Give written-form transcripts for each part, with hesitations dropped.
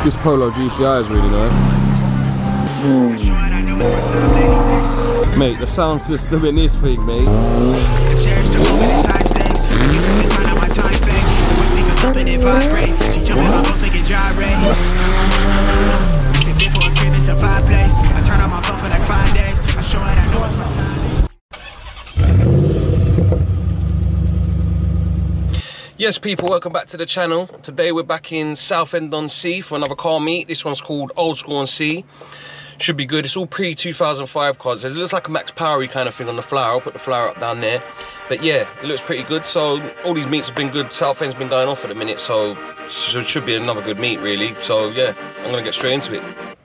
This Polo GTI is really nice. Mate, the sound system in this thing, mate. Yes people, welcome back to the channel. Today we're back in Southend-on-Sea for another car meet. This one's called OldSKool-on-Sea. Should be good. It's all pre-2005 cars. It looks like a Max Powery kind of thing on the flower. I'll put the flower up down there. But yeah, it looks pretty good. So all these meets have been good. Southend's been going off at the minute, so it should be another good meet really. So yeah, I'm gonna get straight into it.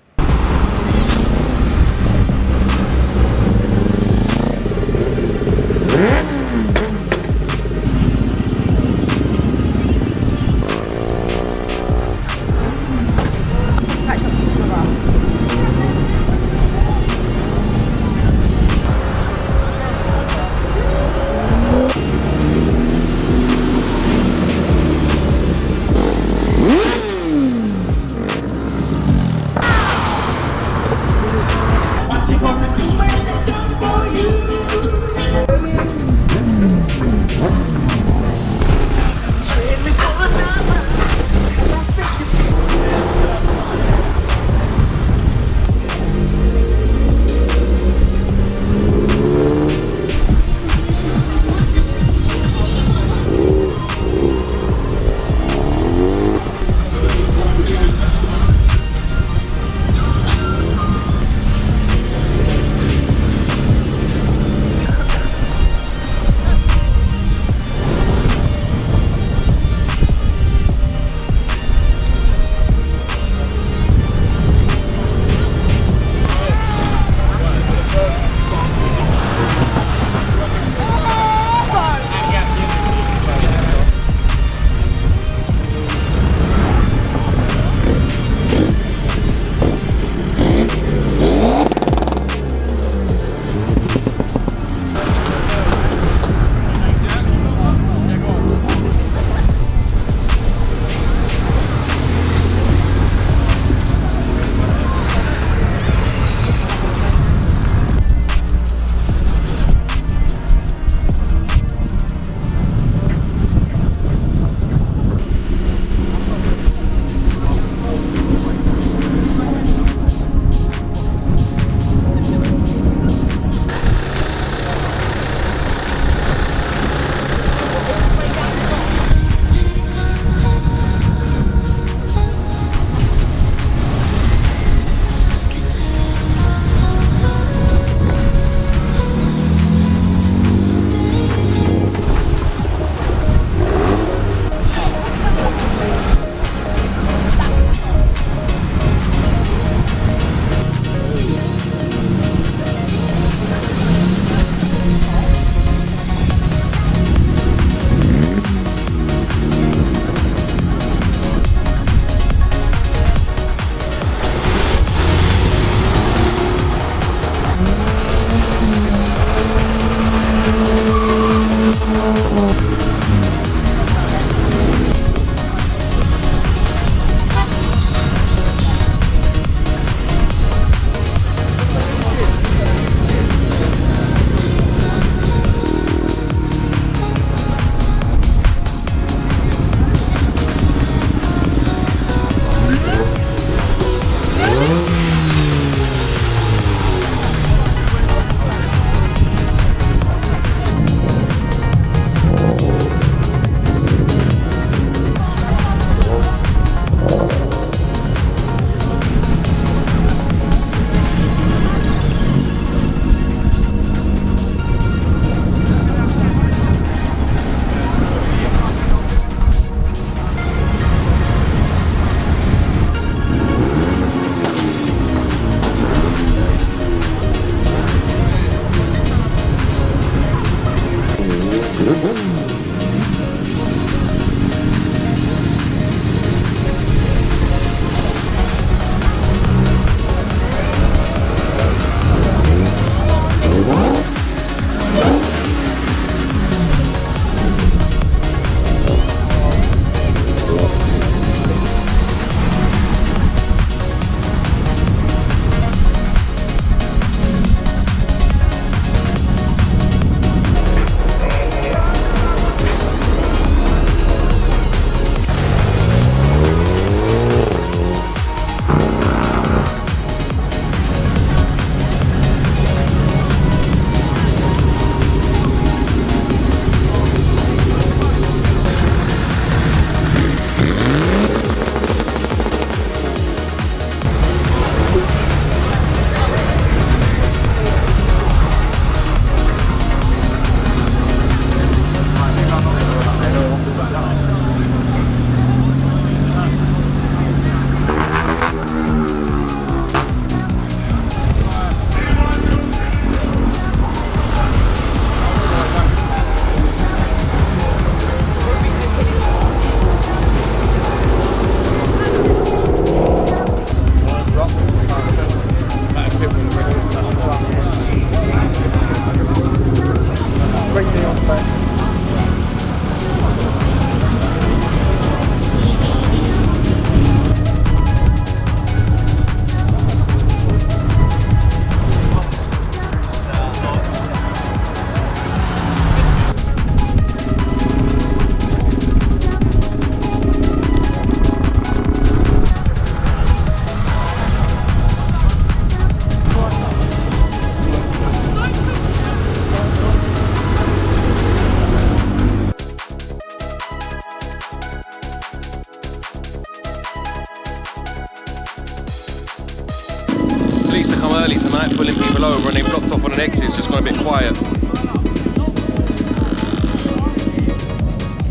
police to come early tonight, pulling people over, and they blocked off on an exit. It's just gone a bit quiet.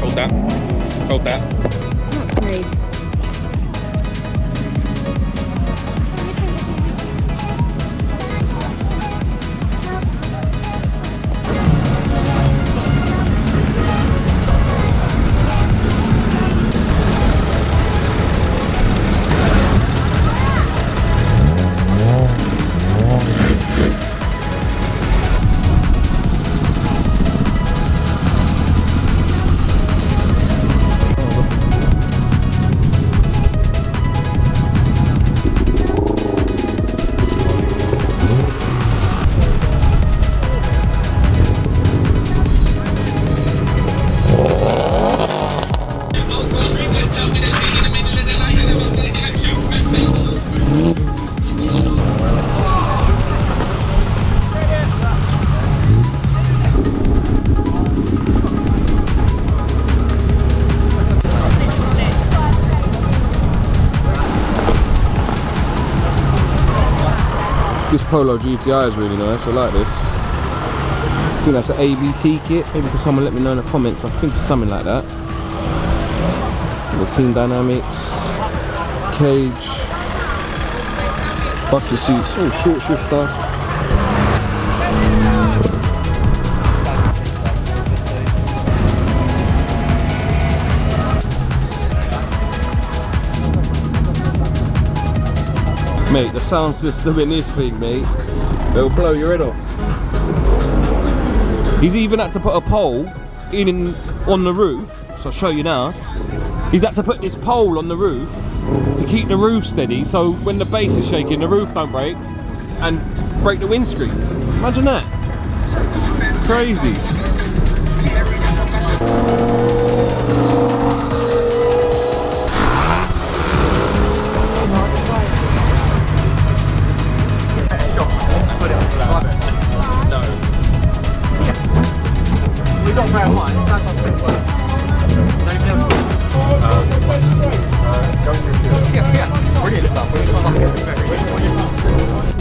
Hold that. Hold that. Okay. This Polo GTI is really nice, I like this. I think that's an ABT kit. Maybe can someone let me know in the comments. I think it's something like that. The Team Dynamics, cage, bucket seats, oh, short shifter. Mate, the sound system in this thing, mate, it'll blow your head off. He's even had to put a pole in on the roof, so I'll show you now. He's had to put this pole on the roof to keep the roof steady, so when the base is shaking, the roof don't break and break the windscreen. Imagine that. Crazy.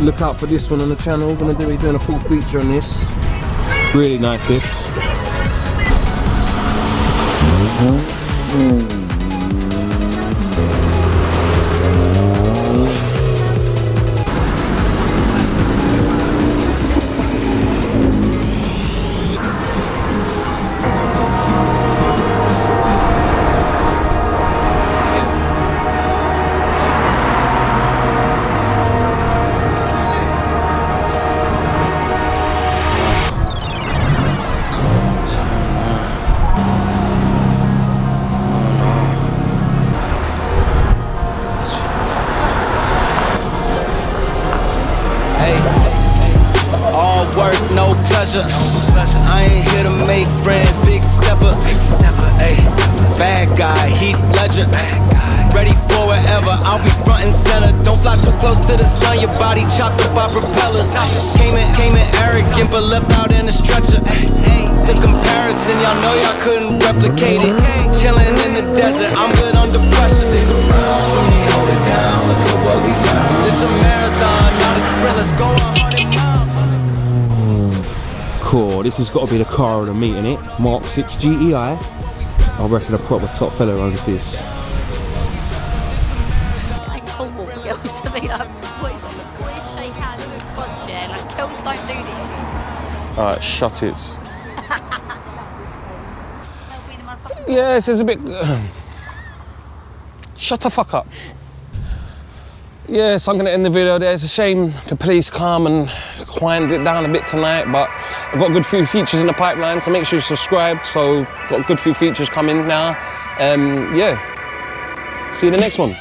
Look out for this one on the channel. We're gonna be doing a full feature on this. Really nice this. Work, no pleasure. I ain't here to make friends, big stepper. Hey, bad guy, Heath Ledger. Ready for wherever, I'll be front and center. Don't fly too close to the sun, your body chopped up by propellers. Came in arrogant, but left out in the stretcher. The comparison, y'all know y'all couldn't replicate it. Chilling in the desert, I'm good under pressure. Stick around when they hold it down, look at what we found. This a marathon, not a sprint, let's go 100 miles. Cool, this has got to be the car of the meet, innit? Mark 6 GEI. I reckon a proper top fella owns this. Like horrible girls to me, like boys shake hands in front chair, like girls don't do this. Alright, shut it. Yes, it's a bit... Shut the fuck up. Yes, I'm going to end the video there. It's a shame the police come and quieted it down a bit tonight, but I've got a good few features in the pipeline, so make sure you subscribe. So, got a good few features coming now. Yeah, see you in the next one.